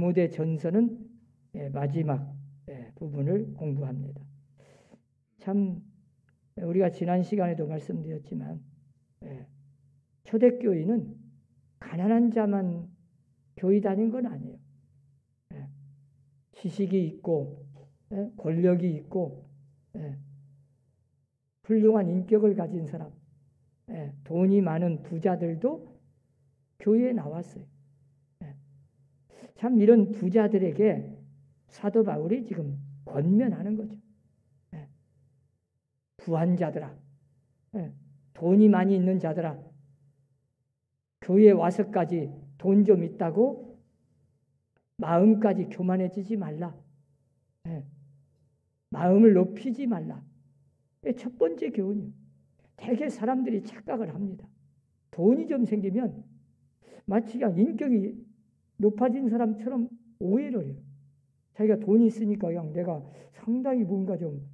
디모데 전서는 마지막 부분을 공부합니다. 참 우리가 지난 시간에도 말씀드렸지만 초대교회는 가난한 자만 교회 다닌 건 아니에요. 지식이 있고 권력이 있고 훌륭한 인격을 가진 사람, 돈이 많은 부자들도 교회에 나왔어요. 참 이런 부자들에게 사도 바울이 지금 권면하는 거죠. 부한자들아, 돈이 많이 있는 자들아, 교회에 와서까지 돈 좀 있다고 마음까지 교만해지지 말라. 마음을 높이지 말라. 첫 번째 교훈이에요. 대개 사람들이 착각을 합니다. 돈이 좀 생기면 마치 그냥 인격이 높아진 사람처럼 오해를 해요. 자기가 돈이 있으니까 그냥 내가 상당히 뭔가 좀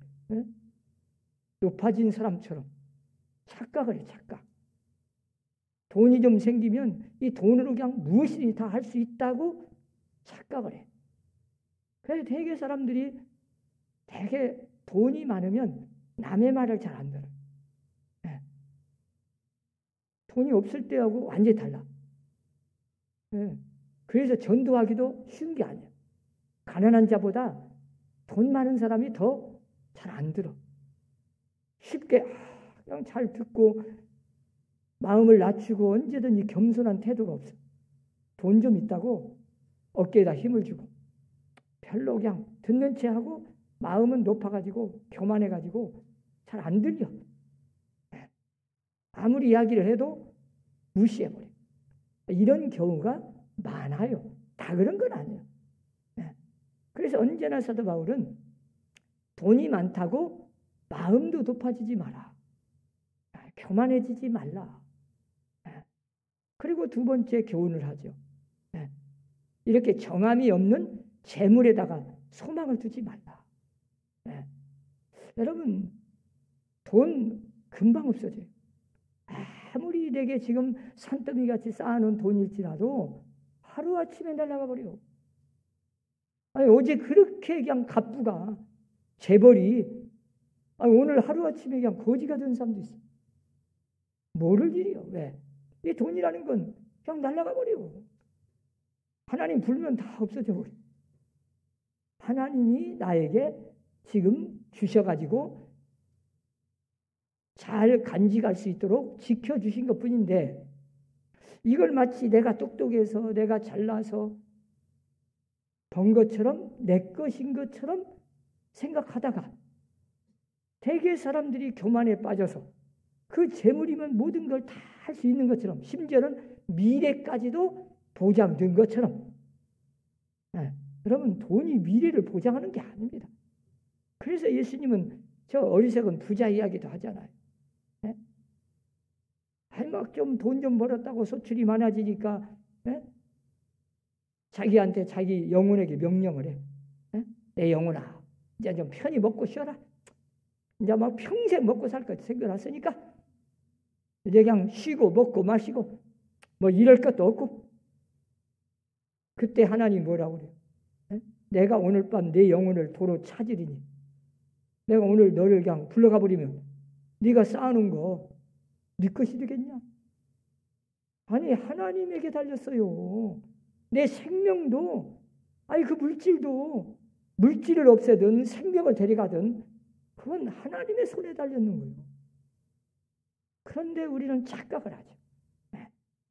높아진 사람처럼 착각을 해, 착각. 돈이 좀 생기면 이 돈으로 그냥 무엇이든지 다 할 수 있다고 착각을 해. 그래서 대개 사람들이 대개 돈이 많으면 남의 말을 잘 안 들어요. 돈이 없을 때하고 완전히 달라. 그래서 전도하기도 쉬운 게 아니야. 가난한 자보다 돈 많은 사람이 더 잘 안 들어. 쉽게 그냥 잘 듣고 마음을 낮추고 언제든지 겸손한 태도가 없어. 돈 좀 있다고 어깨에다 힘을 주고 별로 그냥 듣는 채 하고 마음은 높아가지고 교만해가지고 잘 안 들려. 아무리 이야기를 해도 무시해버려. 이런 경우가 많아요. 다 그런 건 아니에요. 그래서 언제나 사도 바울은 돈이 많다고 마음도 높아지지 마라. 교만해지지 말라. 그리고 두 번째 교훈을 하죠. 이렇게 정함이 없는 재물에다가 소망을 두지 말라. 여러분, 돈 금방 없어져요. 아무리 내게 지금 산더미같이 쌓아놓은 돈일지라도 하루아침에 날아가 버려. 아니, 어제 그렇게 그냥 갑부가 재벌이 오늘 하루아침에 그냥 거지가 된 사람도 있어. 모를 일이요. 왜? 이 돈이라는 건 그냥 날아가 버려. 하나님 불면 다 없어져 버려. 하나님이 나에게 지금 주셔가지고 잘 간직할 수 있도록 지켜주신 것뿐인데 이걸 마치 내가 똑똑해서 내가 잘나서 번 것처럼 내 것인 것처럼 생각하다가 대개 사람들이 교만에 빠져서 그 재물이면 모든 걸 다 할 수 있는 것처럼 심지어는 미래까지도 보장된 것처럼 여러분 돈이 미래를 보장하는 게 아닙니다. 그래서 예수님은 저 어리석은 부자 이야기도 하잖아요. 막 좀 돈 좀 벌었다고 소출이 많아지니까 자기한테 자기 영혼에게 명령을 해. 내 영혼아 이제 좀 편히 먹고 쉬어라. 이제 막 평생 먹고 살 것 생겨났으니까 이제 그냥 쉬고 먹고 마시고 뭐 이럴 것도 없고. 그때 하나님 뭐라고 그래요? 내가 오늘 밤 내 영혼을 도로 찾으리니 내가 오늘 너를 그냥 불러가 버리면 네가 쌓아놓은 거 네 것이 되겠냐? 아니 하나님에게 달렸어요. 내 생명도 그 물질도 물질을 없애든 생명을 데려가든 그건 하나님의 손에 달렸는 거예요. 그런데 우리는 착각을 하죠.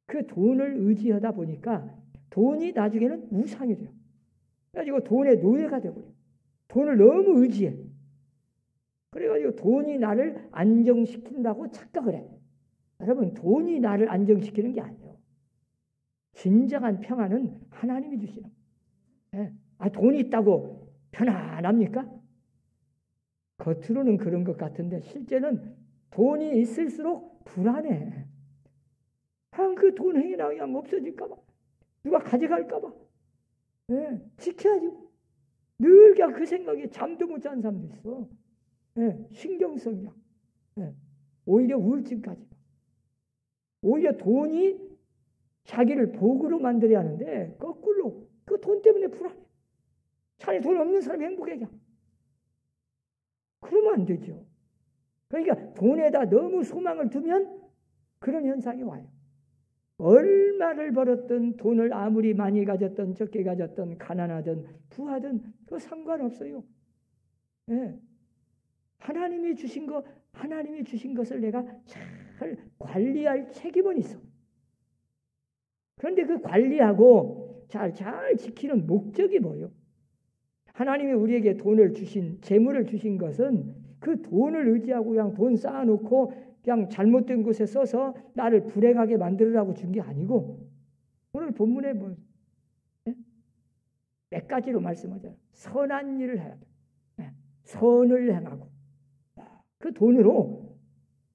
그 돈을 의지하다 보니까 돈이 나중에는 우상이 돼요. 그래가지고 돈의 노예가 되고요. 돈을 너무 의지해. 그래가지고 돈이 나를 안정시킨다고 착각을 해. 여러분 돈이 나를 안정시키는 게 아니에요. 진정한 평안은 하나님이 주시는 거예요. 돈이 있다고 편안합니까? 겉으로는 그런 것 같은데 실제는 돈이 있을수록 불안해. 그 돈 행위나 그냥 없어질까 봐. 누가 가져갈까 봐. 지켜야지. 늘 그냥 그 생각에 잠도 못 자는 사람도 있어. 신경성이야. 오히려 우울증까지. 오히려 돈이 자기를 복으로 만들어야 하는데 거꾸로 그 돈 때문에 불안해. 차라리 돈 없는 사람이 행복해. 그러면 안 되죠. 그러니까 돈에다 너무 소망을 두면 그런 현상이 와요. 얼마를 벌었든 돈을 아무리 많이 가졌든 적게 가졌든 가난하든 부하든 그거 상관없어요. 예. 하나님이 주신 것을 내가 잘 관리할 책임은 있어. 그런데 그 관리하고 잘 지키는 목적이 뭐예요? 하나님이 우리에게 돈을 주신, 재물을 주신 것은 그 돈을 의지하고 그냥 돈 쌓아놓고 그냥 잘못된 곳에 써서 나를 불행하게 만들으라고 준 게 아니고, 오늘 본문에 뭐 몇 가지로 말씀하잖아요. 선한 일을 해야 돼. 선을 행하고 그 돈으로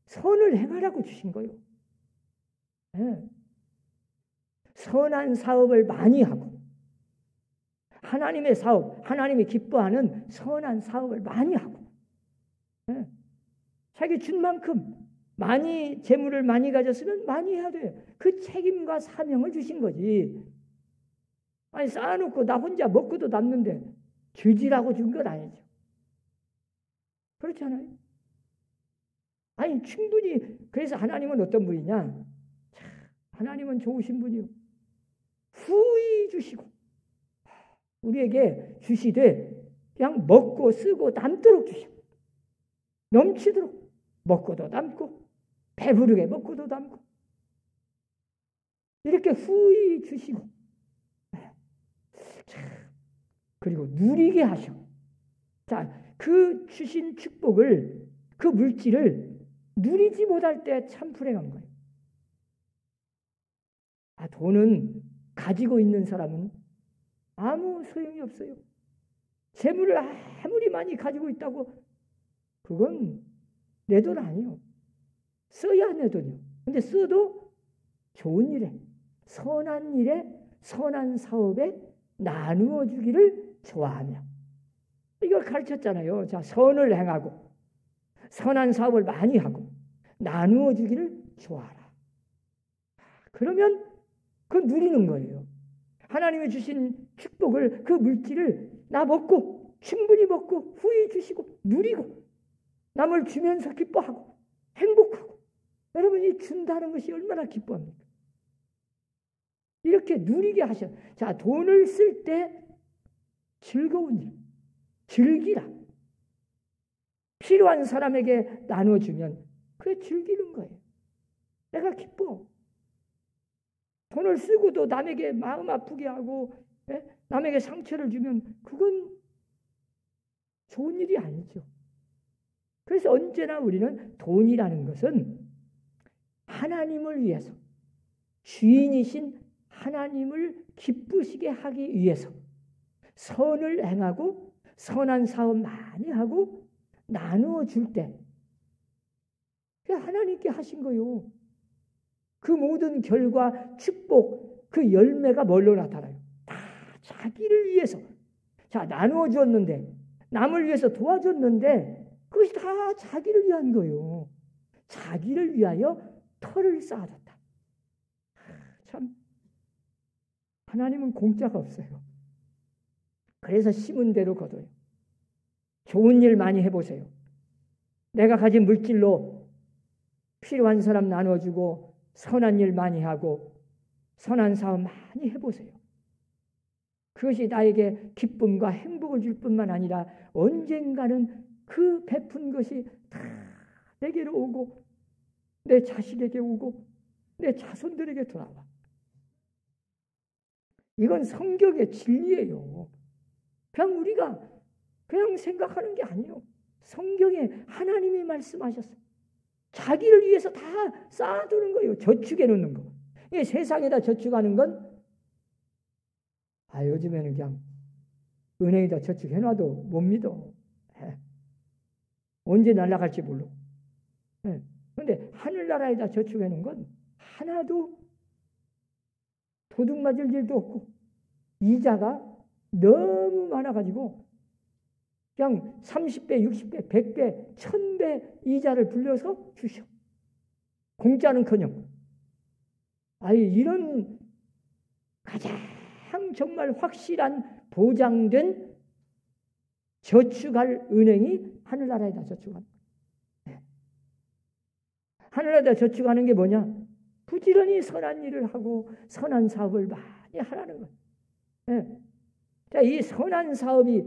선을 행하라고 주신 거예요. 선한 사업을 많이 하고 하나님의 사업, 하나님이 기뻐하는 선한 사업을 많이 하고 자기 준 만큼 많이 재물을 많이 가졌으면 많이 해야 돼요. 그 책임과 사명을 주신 거지. 아니 쌓아놓고 나 혼자 먹고도 남는데 주지라고 준 건 아니죠. 그렇잖아요. 아니 충분히. 그래서 하나님은 어떤 분이냐? 하나님은 좋으신 분이요. 후히 주시고 우리에게 주시되 그냥 먹고 쓰고 남도록 주시고 넘치도록 먹고도 남고 배부르게 먹고도 남고 이렇게 후히 주시고 그리고 누리게 하셔. 자, 그 주신 축복을, 그 물질을 누리지 못할 때 참 불행한 거예요. 돈은 가지고 있는 사람은 아무 소용이 없어요. 재물을 아무리 많이 가지고 있다고 그건 내 돈 아니에요. 써야 내 돈이요. 근데 써도 좋은 일에, 선한 일에, 선한 사업에 나누어 주기를 좋아하며 이걸 가르쳤잖아요. 자, 선을 행하고 선한 사업을 많이 하고 나누어 주기를 좋아하라. 그러면 그거 누리는 거예요. 하나님이 주신 축복을, 그 물질을 나 먹고 충분히 먹고 후히 주시고 누리고 남을 주면서 기뻐하고 행복하고 여러분이 준다는 것이 얼마나 기뻐합니까? 이렇게 누리게 하셔. 자, 돈을 쓸 때 즐거운 일, 즐기라. 필요한 사람에게 나눠주면 그게 즐기는 거예요. 내가 기뻐. 돈을 쓰고도 남에게 마음 아프게 하고 남에게 상처를 주면 그건 좋은 일이 아니죠. 그래서 언제나 우리는 돈이라는 것은 하나님을 위해서, 주인이신 하나님을 기쁘시게 하기 위해서 선을 행하고 선한 사업 많이 하고 나누어 줄 때 하나님께 하신 거요. 그 모든 결과, 축복, 그 열매가 뭘로 나타나요? 다 자기를 위해서. 자, 나누어 줬는데, 남을 위해서 도와줬는데 그것이 다 자기를 위한 거예요. 자기를 위하여 터를 쌓아줬다. 참 하나님은 공짜가 없어요. 그래서 심은 대로 거둬요. 좋은 일 많이 해보세요. 내가 가진 물질로 필요한 사람 나눠주고 선한 일 많이 하고 선한 사업 많이 해보세요. 그것이 나에게 기쁨과 행복을 줄 뿐만 아니라 언젠가는 그 베푼 것이 다 내게로 오고 내 자식에게 오고 내 자손들에게 돌아와. 이건 성경의 진리예요. 그냥 우리가 그냥 생각하는 게 아니에요. 성경에 하나님이 말씀하셨어요. 자기를 위해서 다 쌓아두는 거예요. 저축해 놓는 거. 이게 세상에다 저축하는 건 요즘에는 그냥 은행에다 저축해 놔도 못 믿어. 언제 날아갈지 몰라. 그런데 하늘나라에다 저축해 놓은 건 하나도 도둑 맞을 일도 없고 이자가 너무 많아가지고 그냥 30배, 60배, 100배, 1000배 이자를 불려서 주셔. 공짜는커녕. 이런 가장 정말 확실한 보장된 저축할 은행이 하늘나라에다 저축하는 거예요. 하늘나라에다 저축하는 게 뭐냐? 부지런히 선한 일을 하고 선한 사업을 많이 하라는 거예요. 자, 이 선한 사업이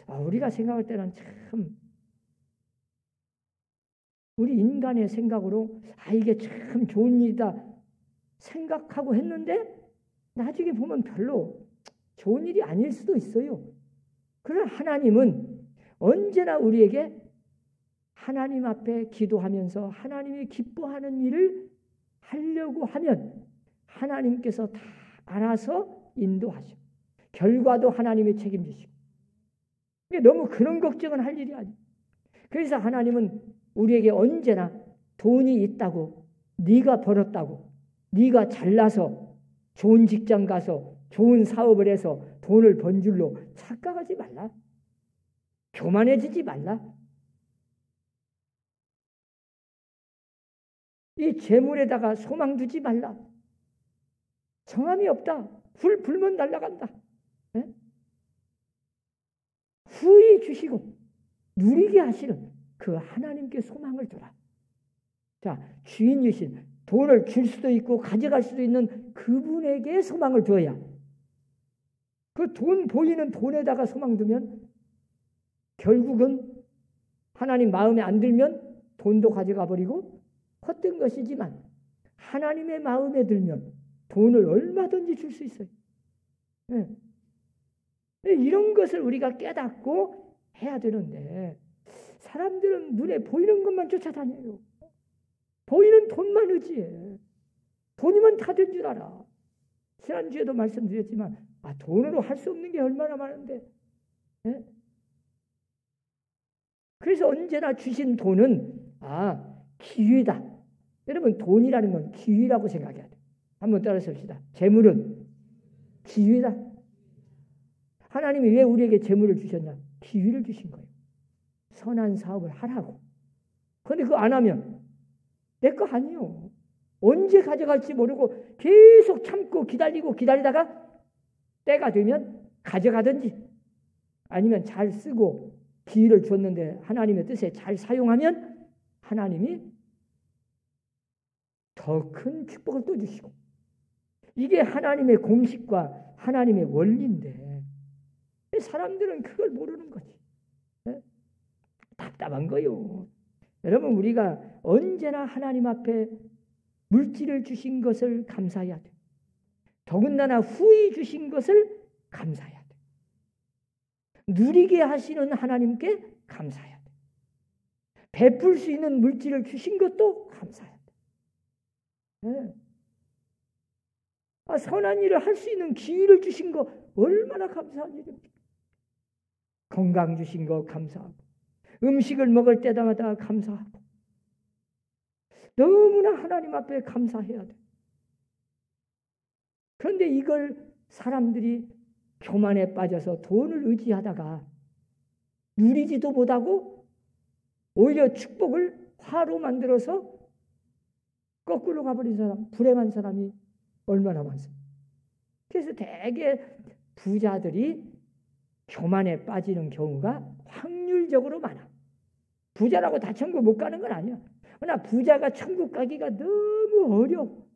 우리가 생각할 때는 참 우리 인간의 생각으로 이게 참 좋은 일이다 생각하고 했는데 나중에 보면 별로 좋은 일이 아닐 수도 있어요. 그러나 하나님은 언제나 우리에게 하나님 앞에 기도하면서 하나님이 기뻐하는 일을 하려고 하면 하나님께서 다 알아서 인도하시고 결과도 하나님이 책임지시고 너무 그런 걱정은 할 일이 아니에요. 그래서 하나님은 우리에게 언제나 돈이 있다고 네가 벌었다고 네가 잘나서 좋은 직장 가서 좋은 사업을 해서 돈을 번 줄로 착각하지 말라. 교만해지지 말라. 이 재물에다가 소망 두지 말라. 정함이 없다. 불 불면 날아간다. 후히 주시고 누리게 하시는 그 하나님께 소망을 두라. 자, 주인이신 돈을 줄 수도 있고 가져갈 수도 있는 그분에게 소망을 두어야 그 돈 보이는 돈에다가 소망 두면 결국은 하나님 마음에 안 들면 돈도 가져가 버리고 헛된 것이지만 하나님의 마음에 들면 돈을 얼마든지 줄 수 있어요. 이런 것을 우리가 깨닫고 해야 되는데 사람들은 눈에 보이는 것만 쫓아다녀요. 보이는 돈만 의지해. 돈이면 다 된 줄 알아. 지난주에도 말씀드렸지만 돈으로 할 수 없는 게 얼마나 많은데. 그래서 언제나 주신 돈은 기회다. 여러분 돈이라는 건 기회라고 생각해야 돼. 한번 따라서 봅시다. 재물은 기회다. 하나님이 왜 우리에게 재물을 주셨냐? 기회를 주신 거예요. 선한 사업을 하라고. 그런데 그거 안 하면 내 거 아니요. 언제 가져갈지 모르고 계속 참고 기다리다가 때가 되면 가져가든지 아니면 잘 쓰고 기회를 줬는데 하나님의 뜻에 잘 사용하면 하나님이 더 큰 축복을 또 주시고 이게 하나님의 공식과 하나님의 원리인데 사람들은 그걸 모르는 거지. 답답한 거요. 여러분 우리가 언제나 하나님 앞에 물질을 주신 것을 감사해야 돼. 더군다나 후히 주신 것을 감사해야 돼. 누리게 하시는 하나님께 감사해야 돼. 베풀 수 있는 물질을 주신 것도 감사해야 돼. 선한 일을 할 수 있는 기회를 주신 거 얼마나 감사한 일입니까? 건강 주신 거 감사하고 음식을 먹을 때마다 감사하고 너무나 하나님 앞에 감사해야 돼. 그런데 이걸 사람들이 교만에 빠져서 돈을 의지하다가 누리지도 못하고 오히려 축복을 화로 만들어서 거꾸로 가버린 사람, 불행한 사람이 얼마나 많습니까? 그래서 대개 부자들이 교만에 빠지는 경우가 확률적으로 많아. 부자라고 다 천국 못 가는 건 아니야. 그러나 부자가 천국 가기가 너무 어려워.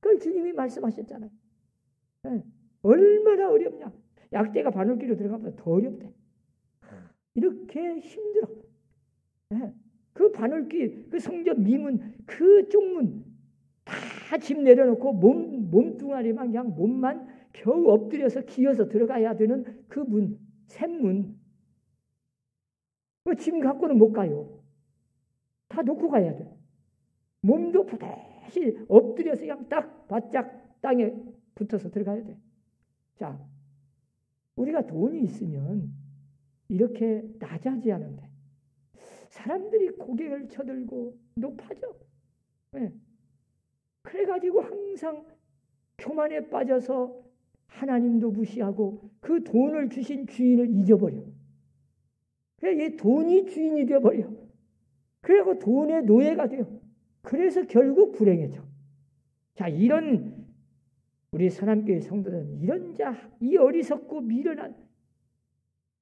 그걸 주님이 말씀하셨잖아요. 얼마나 어렵냐. 약대가 바늘귀로 들어가면 더 어렵대. 이렇게 힘들어. 그 바늘귀, 그 성전 미문, 그 쪽문 다 집 내려놓고 몸뚱아리만 그냥 몸만 겨우 엎드려서 기어서 들어가야 되는 그 문, 샘문. 그 짐 갖고는 못 가요. 다 놓고 가야 돼. 몸도 부대시 엎드려서 그냥 딱 바짝 땅에 붙어서 들어가야 돼. 자, 우리가 돈이 있으면 이렇게 낮아지 않은데 사람들이 고개를 쳐들고 높아져. 그래가지고 항상 교만에 빠져서 하나님도 무시하고 그 돈을 주신 주인을 잊어버려. 그래서 이 돈이 주인이 되어버려. 그리고 돈의 노예가 돼요. 그래서 결국 불행해져. 자, 이런 우리 서남교회 성도들은 이런 자, 이 어리석고 미련한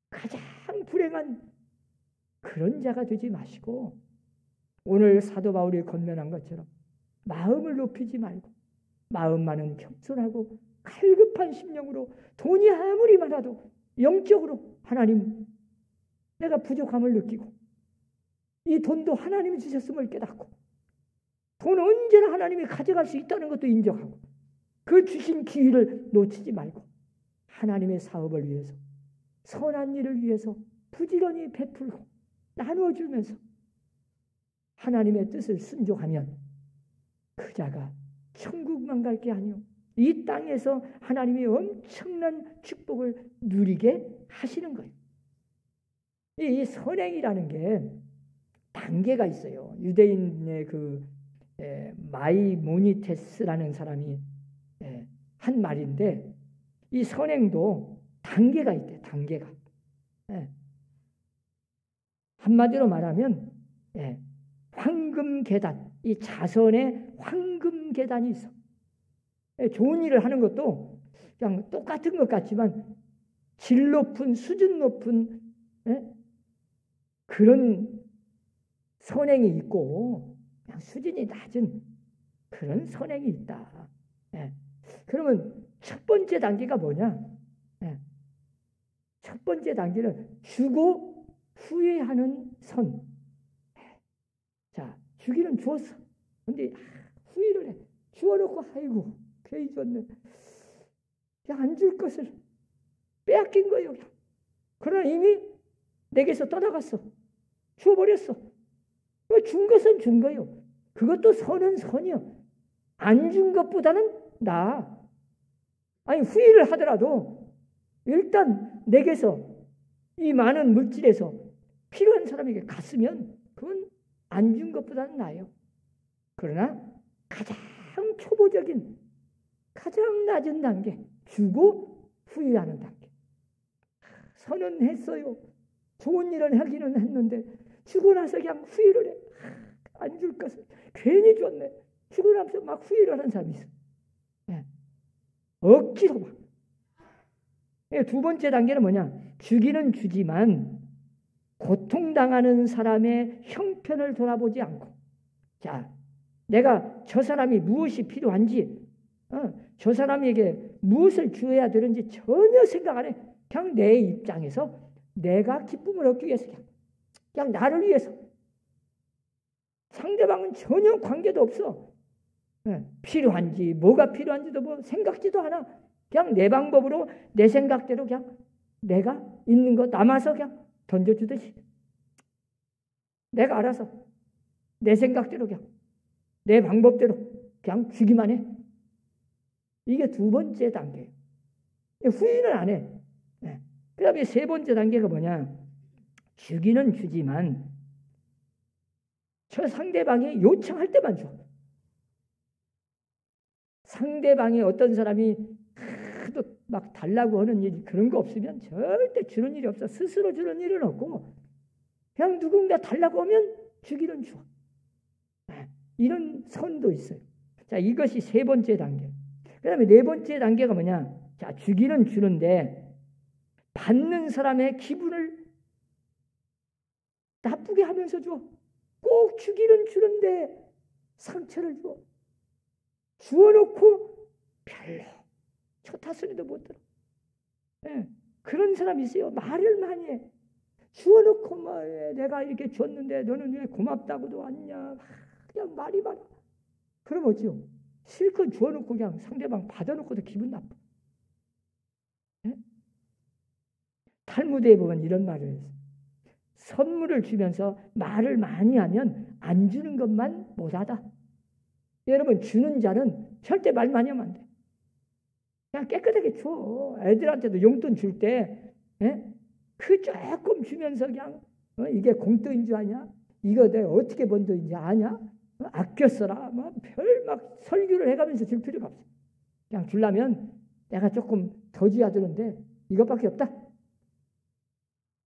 가장 불행한 그런 자가 되지 마시고 오늘 사도 바울이 권면한 것처럼 마음을 높이지 말고 마음만은 겸손하고 갈급한 심령으로 돈이 아무리 많아도 영적으로 하나님 내가 부족함을 느끼고 이 돈도 하나님이 주셨음을 깨닫고 돈 언제나 하나님이 가져갈 수 있다는 것도 인정하고 그 주신 기회를 놓치지 말고 하나님의 사업을 위해서 선한 일을 위해서 부지런히 베풀고 나누어주면서 하나님의 뜻을 순종하면 그 자가 천국만 갈 게 아니요 이 땅에서 하나님의 엄청난 축복을 누리게 하시는 거예요. 이 선행이라는 게 단계가 있어요. 유대인의 그 마이모니테스라는 사람이 한 말인데 이 선행도 단계가 있대. 단계가. 한마디로 말하면 황금 계단, 이 자선의 황금 계단이 있어. 좋은 일을 하는 것도 그냥 똑같은 것 같지만 질 높은 수준 높은 그런 선행이 있고 그냥 수준이 낮은 그런 선행이 있다. 그러면 첫 번째 단계가 뭐냐? 첫 번째 단계는 주고 후회하는 선. 자, 주기는 주었어. 근데 후회를 해. 주워놓고 아이고 괜히 줬네. 그냥 안 줄 것을 빼앗긴 거예요. 그냥. 그러나 이미 내게서 떠나갔어. 주워버렸어. 준 것은 준 거예요. 그것도 선은 선이요. 안 준 것보다는 나아. 아니 후회를 하더라도 일단 내게서 이 많은 물질에서 필요한 사람에게 갔으면 그건 안 준 것보다는 나아요. 그러나 가장 초보적인 가장 낮은 단계 주고 후회하는 단계. 선은 했어요. 좋은 일은 하기는 했는데 주고 나서 그냥 후회를 해. 안 줄 것을 괜히 줬네. 주고 나서 막 후회를 하는 사람이 있어. 억지로 막. 두 번째 단계는 뭐냐? 주기는 주지만 고통당하는 사람의 형편을 돌아보지 않고 자, 내가 저 사람이 무엇이 필요한지 저 사람에게 무엇을 주어야 되는지 전혀 생각 안 해. 그냥 내 입장에서 내가 기쁨을 얻기 위해서 그냥 나를 위해서 상대방은 전혀 관계도 없어. 필요한지 뭐가 필요한지도 뭐 생각지도 않아. 그냥 내 방법으로 내 생각대로 그냥 내가 있는 거 남아서 그냥 던져주듯이 내가 알아서 내 생각대로 그냥 내 방법대로 그냥 주기만 해. 이게 두 번째 단계예요. 후회는 안 해. 그 다음에 세 번째 단계가 뭐냐? 주기는 주지만 저 상대방이 요청할 때만 줘. 상대방이 어떤 사람이 막 달라고 하는 일 그런 거 없으면 절대 주는 일이 없어. 스스로 주는 일은 없고 그냥 누군가 달라고 하면 주기는 줘. 이런 선도 있어요. 자, 이것이 세 번째 단계. 그 다음에 네 번째 단계가 뭐냐? 자, 주기는 주는데 받는 사람의 기분을 나쁘게 하면서 줘. 꼭 주기는 주는데 상처를 줘. 주워놓고 별로 좋다 소리도 못 들어. 그런 사람이 있어요. 말을 많이 해. 주워놓고 내가 이렇게 줬는데 너는 왜 고맙다고도 않냐. 그냥 말이 많아. 그럼 어찌요? 실컷 주워놓고 그냥 상대방 받아놓고도 기분 나빠. 탈무드에 보면 이런 말을 했어요. 선물을 주면서 말을 많이 하면 안 주는 것만 못하다. 여러분 주는 자는 절대 말 많이 하면 안 돼. 그냥 깨끗하게 줘. 애들한테도 용돈 줄 때 그 조금 주면서 그냥 이게 공돈인 줄 아냐? 이거 내가 어떻게 번 돈인지 아냐? 아껴 써라. 막 설교를 해가면서 줄 필요가 없어. 그냥 주려면 내가 조금 더 줘야 되는데 이것밖에 없다.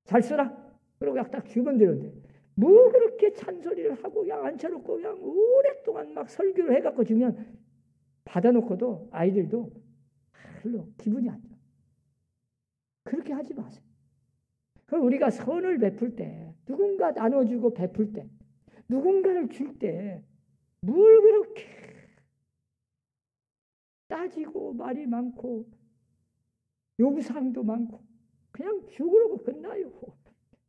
잘 쓰라. 그리고 그냥 딱 주면 되는데 뭐 그렇게 찬소리를 하고 그냥 앉혀놓고 그냥 오랫동안 막 설교를 해갖고 주면 받아놓고도 아이들도 별로 기분이 안 좋아. 그렇게 하지 마세요. 그럼 우리가 선을 베풀 때, 누군가 나눠주고 베풀 때, 누군가를 줄 때, 뭘 그렇게 따지고 말이 많고 요구사항도 많고 그냥 주고 끝나요.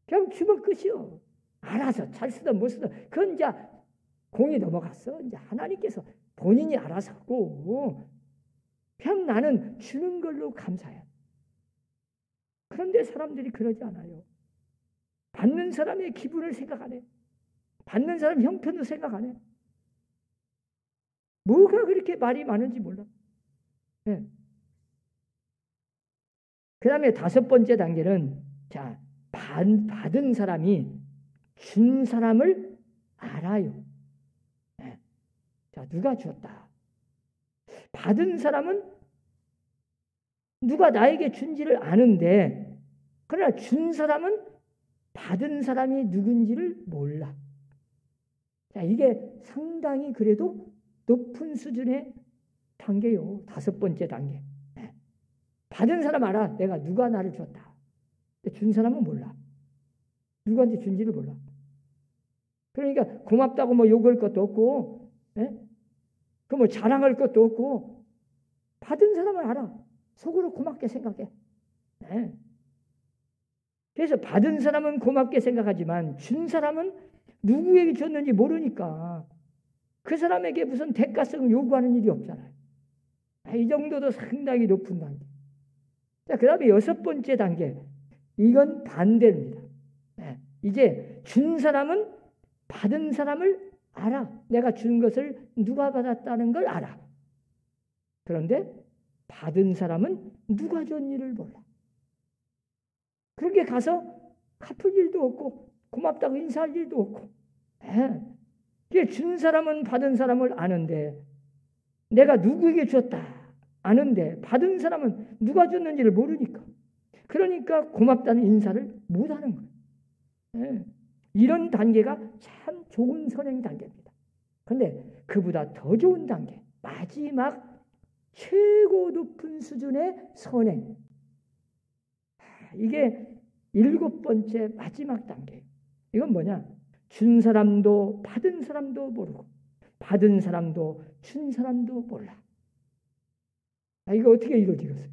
그냥 주면 끝이요. 알아서 잘 쓰든 못 쓰든 그건 이제 공이 넘어갔어. 이제 하나님께서 본인이 알아서 하고 그냥 나는 주는 걸로 감사해. 그런데 사람들이 그러지 않아요. 받는 사람의 기분을 생각 안 해. 받는 사람 형편도 생각 안 해. 뭐가 그렇게 말이 많은지 몰라. 네. 그 다음에 5번째 단계는 자 받은 사람이 준 사람을 알아요. 네. 자 누가 줬다. 받은 사람은 누가 나에게 준지를 아는데 그러나 준 사람은 받은 사람이 누군지를 몰라. 자 이게 상당히 그래도 높은 수준의 단계요. 5번째 단계. 네. 받은 사람 알아. 내가 누가 나를 줬다. 근데 준 사람은 몰라. 누구한테 준지를 몰라. 그러니까 고맙다고 뭐 욕할 것도 없고, 그 뭐 자랑할 것도 없고, 받은 사람은 알아. 속으로 고맙게 생각해. 네. 그래서 받은 사람은 고맙게 생각하지만 준 사람은 누구에게 줬는지 모르니까 그 사람에게 무슨 대가성을 요구하는 일이 없잖아요. 이 정도도 상당히 높은 단계. 자, 그 다음에 6번째 단계. 이건 반대입니다. 이제 준 사람은 받은 사람을 알아. 내가 준 것을 누가 받았다는 걸 알아. 그런데 받은 사람은 누가 줬는지를 몰라. 그렇게 가서 갚을 일도 없고 고맙다고 인사할 일도 없고. 준 사람은 받은 사람을 아는데 내가 누구에게 줬다 아는데 받은 사람은 누가 줬는지를 모르니까 그러니까 고맙다는 인사를 못하는 거예요. 이런 단계가 참 좋은 선행 단계입니다. 그런데 그보다 더 좋은 단계 마지막 최고 높은 수준의 선행 이게 7번째 마지막 단계예요. 이건 뭐냐? 준 사람도 받은 사람도 모르고 받은 사람도 준 사람도 몰라. 이거 어떻게 이루어지겠어요?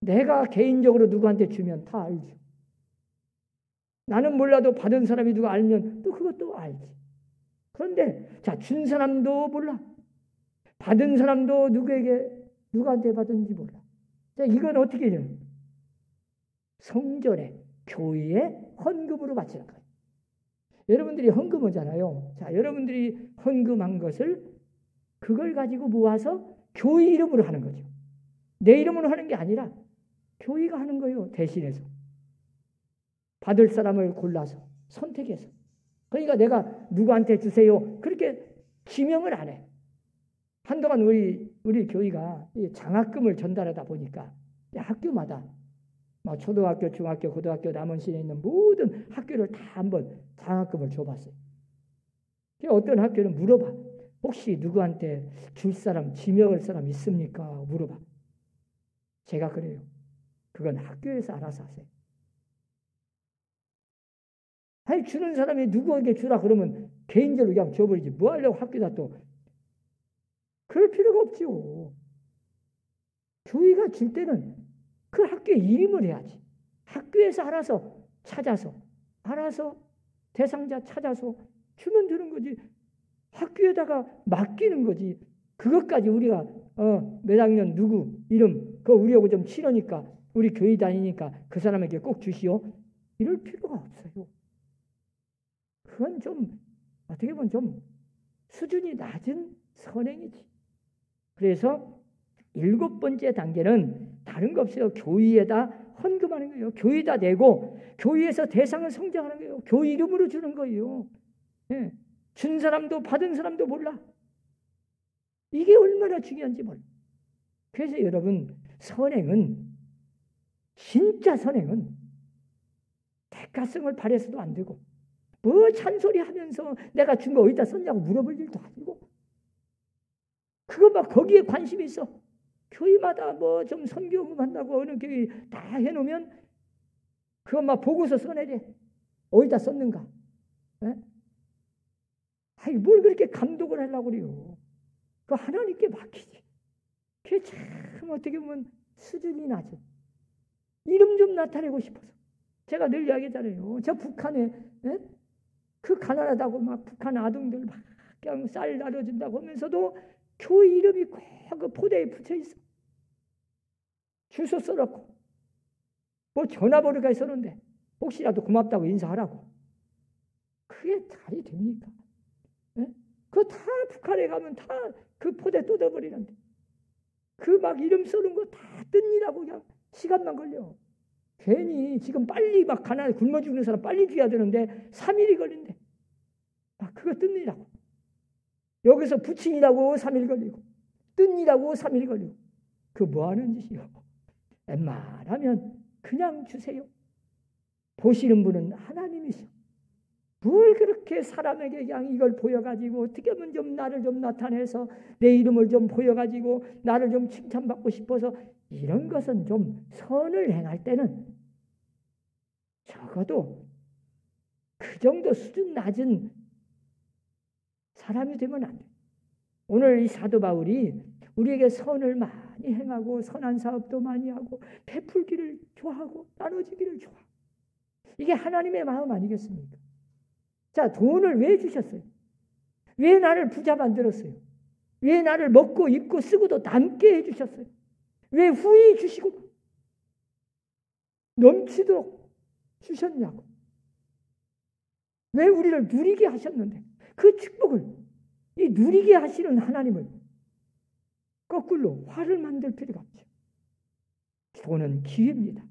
내가 개인적으로 누구한테 주면 다 알죠. 나는 몰라도 받은 사람이 누가 알면 또 그것도 알지. 그런데 자, 준 사람도 몰라. 받은 사람도 누구한테 받은지 몰라. 자, 이건 어떻게 해요? 성전에 교회에 헌금으로 바치는 거예요. 여러분들이 헌금하잖아요. 자, 여러분들이 헌금한 것을 그걸 가지고 모아서 교회 이름으로 하는 거죠. 내 이름으로 하는 게 아니라 교회가 하는 거예요. 대신해서. 받을 사람을 골라서 선택해서. 그러니까 내가 누구한테 주세요. 그렇게 지명을 안 해. 한동안 우리 교회가 장학금을 전달하다 보니까 학교마다 초등학교, 중학교, 고등학교, 남원시에 있는 모든 학교를 다 한번 장학금을 줘봤어요. 어떤 학교는 물어봐. 혹시 누구한테 줄 사람, 지명할 사람 있습니까? 물어봐. 제가 그래요. 그건 학교에서 알아서 하세요. 아니 주는 사람이 누구에게 주라 그러면 개인적으로 그냥 줘버리지. 뭐 하려고 학교다 또. 그럴 필요가 없죠. 교회가 줄 때는 그 학교에 이름을 해야지. 학교에서 알아서 찾아서 알아서 대상자 찾아서 주면 되는 거지. 학교에다가 맡기는 거지. 그것까지 우리가 몇 학년 누구 이름 그거 우리하고 좀 친하니까 우리 교회 다니니까 그 사람에게 꼭 주시오. 이럴 필요가 없어요. 그건 좀 어떻게 보면 좀 수준이 낮은 선행이지. 그래서 7번째 단계는 다른 거 없어요. 교회에다 헌금하는 거예요. 교회에다 내고 교회에서 대상을 성장하는 거예요. 교회 이름으로 주는 거예요. 준 사람도 받은 사람도 몰라. 이게 얼마나 중요한지 몰라. 그래서 여러분 선행은 진짜 선행은 대가성을 바라서도 안 되고 뭐 잔소리하면서 내가 준 거 어디다 썼냐고 물어볼 일도 아니고 그거 막 거기에 관심이 있어. 교회마다 뭐 좀 선교금 한다고 어느 교회 다 해놓으면 그거 막 보고서 써내려. 어디다 썼는가? 예? 아이, 뭘 그렇게 감독을 하려고 그래요. 그 하나님께 맡기지. 그게 참 어떻게 보면 수준이 낮은. 이름 좀 나타내고 싶어서. 제가 늘 이야기하잖아요. 저 북한에 예? 그 가난하다고 막 북한 아동들 막 그냥 쌀 나눠준다고 하면서도 교회 이름이 꼭 그 포대에 붙여 있어. 주소 써놓고 뭐 전화번호가 써놓는데 혹시라도 고맙다고 인사하라고. 그게 말이 됩니까? 예? 그거 다 북한에 가면 다 그 포대 뜯어버리는데 그 막 이름 써놓은 거 다 뜯느라고 그냥 시간만 걸려. 괜히 지금 빨리 막 가난해 굶어 죽는 사람 빨리 줘야 되는데 3일이 걸린대. 막 그거 뜯느라고. 여기서 붙이느라고 3일 걸리고 뜯느라고 3일 걸리고. 그 뭐 하는 짓이요? 웬만하면 그냥 주세요. 보시는 분은 하나님이시오. 뭘 그렇게 사람에게 그냥 이걸 보여가지고 어떻게 하면 좀 나를 좀 나타내서 내 이름을 좀 보여가지고 나를 좀 칭찬받고 싶어서 이런 것은 좀 선을 행할 때는 적어도 그 정도 수준 낮은 사람이 되면 안 돼. 오늘 이 사도 바울이 우리에게 선을 많이 행하고 선한 사업도 많이 하고 베풀기를 좋아하고 나눠주기를 좋아하고 이게 하나님의 마음 아니겠습니까? 자, 돈을 왜 주셨어요? 왜 나를 부자 만들었어요? 왜 나를 먹고 입고 쓰고도 남게 해주셨어요? 왜 후히 주시고 넘치도록 주셨냐고. 왜 우리를 누리게 하셨는데 그 축복을 이 누리게 하시는 하나님을 거꾸로 화를 만들 필요가 없죠. 돈은 기회입니다.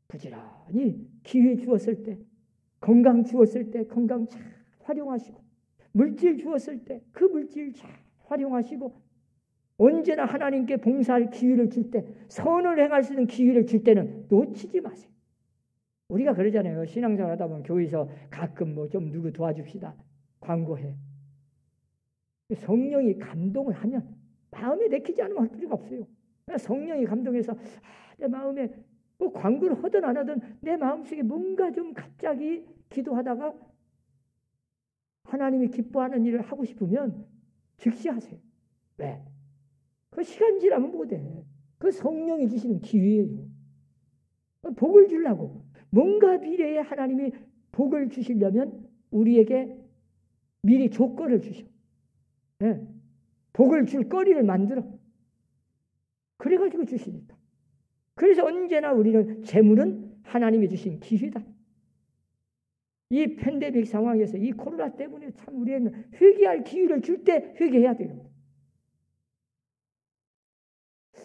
부지런히 기회 주었을 때 건강 주었을 때 건강 잘 활용하시고 물질 주었을 때 그 물질 잘 활용하시고 언제나 하나님께 봉사할 기회를 줄 때 선을 행할 수 있는 기회를 줄 때는 놓치지 마세요. 우리가 그러잖아요. 신앙생활 하다 보면 교회에서 가끔 뭐 좀 누구 도와줍시다. 광고해. 성령이 감동을 하면 마음에 내키지 않으면 할 필요가 없어요. 성령이 감동해서 내 마음에 뭐 광고를 하든 안 하든 내 마음속에 뭔가 좀 갑자기 기도하다가 하나님이 기뻐하는 일을 하고 싶으면 즉시 하세요. 왜? 그 시간 지나면 못해. 그 성령이 주시는 기회예요. 복을 주려고 뭔가 미래에 하나님이 복을 주시려면 우리에게 미리 조건을 주셔. 네. 복을 줄 거리를 만들어. 그래가지고 주시니까. 그래서 언제나 우리는 재물은 하나님이 주신 기회다. 이 팬데믹 상황에서 이 코로나 때문에 참 우리는 회개할 기회를 줄 때 회개해야 돼요.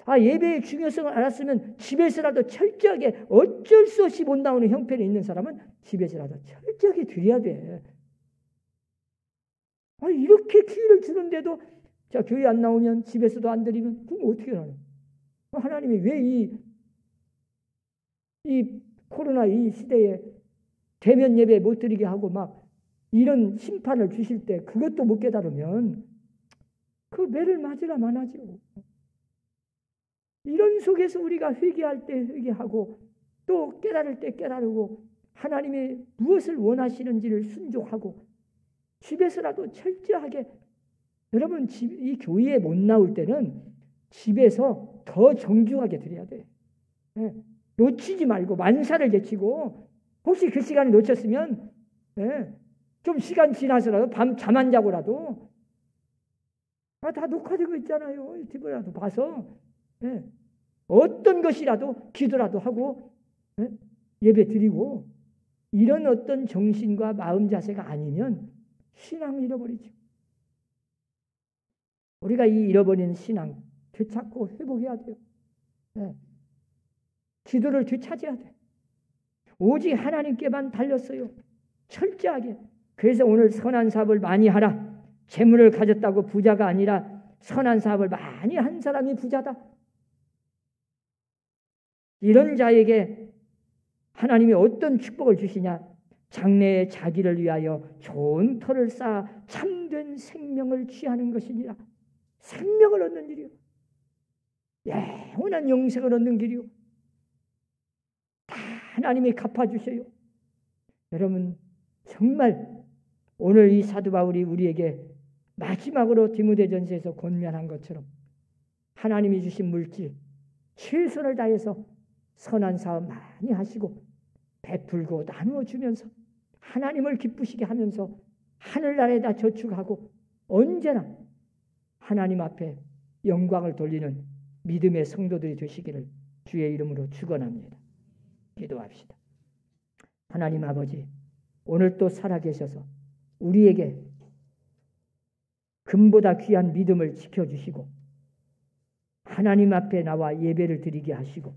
예배의 중요성을 알았으면 집에서라도 철저하게 어쩔 수 없이 못 나오는 형편에 있는 사람은 집에서라도 철저하게 드려야 돼. 이렇게 기회를 주는데도 자 교회 안 나오면 집에서도 안 드리면 그럼 어떻게 하나? 하나님이 왜 이 코로나 이 시대에 대면 예배 못 드리게 하고 막 이런 심판을 주실 때 그것도 못 깨달으면 그 매를 맞으라 만하죠. 이런 속에서 우리가 회개할 때 회개하고 또 깨달을 때 깨달고 하나님이 무엇을 원하시는지를 순종하고 집에서라도 철저하게 여러분 이 교회에 못 나올 때는 집에서 더 정중하게 드려야 돼. 네. 놓치지 말고 만사를 제치고 혹시 그 시간을 놓쳤으면 네. 좀 시간 지나서라도 밤 잠 안 자고라도 다 녹화되고 있잖아요. 유튜브라도 봐서 네. 어떤 것이라도 기도라도 하고 네. 예배 드리고 이런 어떤 정신과 마음 자세가 아니면 신앙을 잃어버리죠. 우리가 이 잃어버린 신앙 되찾고 회복해야 돼요. 네. 기도를 되찾아야 돼. 오직 하나님께만 달렸어요. 철저하게. 그래서 오늘 선한 사업을 많이 하라. 재물을 가졌다고 부자가 아니라 선한 사업을 많이 한 사람이 부자다. 이런 자에게 하나님이 어떤 축복을 주시냐? 장래에 자기를 위하여 좋은 터를 쌓아 참된 생명을 취하는 것이니라. 생명을 얻는 일이요. 영원한 영생을 얻는 길이요. 다 하나님이 갚아주셔요. 여러분 정말 오늘 이 사도 바울이 우리에게 마지막으로 디모데전서에서 권면한 것처럼 하나님이 주신 물질 최선을 다해서 선한 사업 많이 하시고 베풀고 나누어 주면서 하나님을 기쁘시게 하면서 하늘나라에다 저축하고 언제나 하나님 앞에 영광을 돌리는 믿음의 성도들이 되시기를 주의 이름으로 축원합니다. 기도합시다. 하나님 아버지, 오늘 또 살아계셔서 우리에게 금보다 귀한 믿음을 지켜주시고 하나님 앞에 나와 예배를 드리게 하시고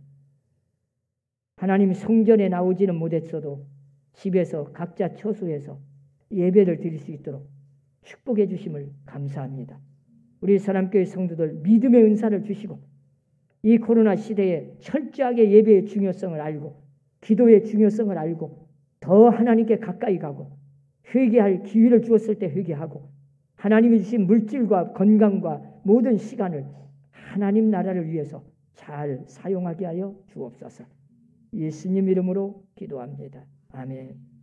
하나님 성전에 나오지는 못했어도 집에서 각자 처소에서 예배를 드릴 수 있도록 축복해 주심을 감사합니다. 우리 사람교회 성도들 믿음의 은사를 주시고 이 코로나 시대에 철저하게 예배의 중요성을 알고 기도의 중요성을 알고 더 하나님께 가까이 가고 회개할 기회를 주었을 때 회개하고 하나님이 주신 물질과 건강과 모든 시간을 하나님 나라를 위해서 잘 사용하게 하여 주옵소서. 예수님 이름으로 기도합니다. 아멘.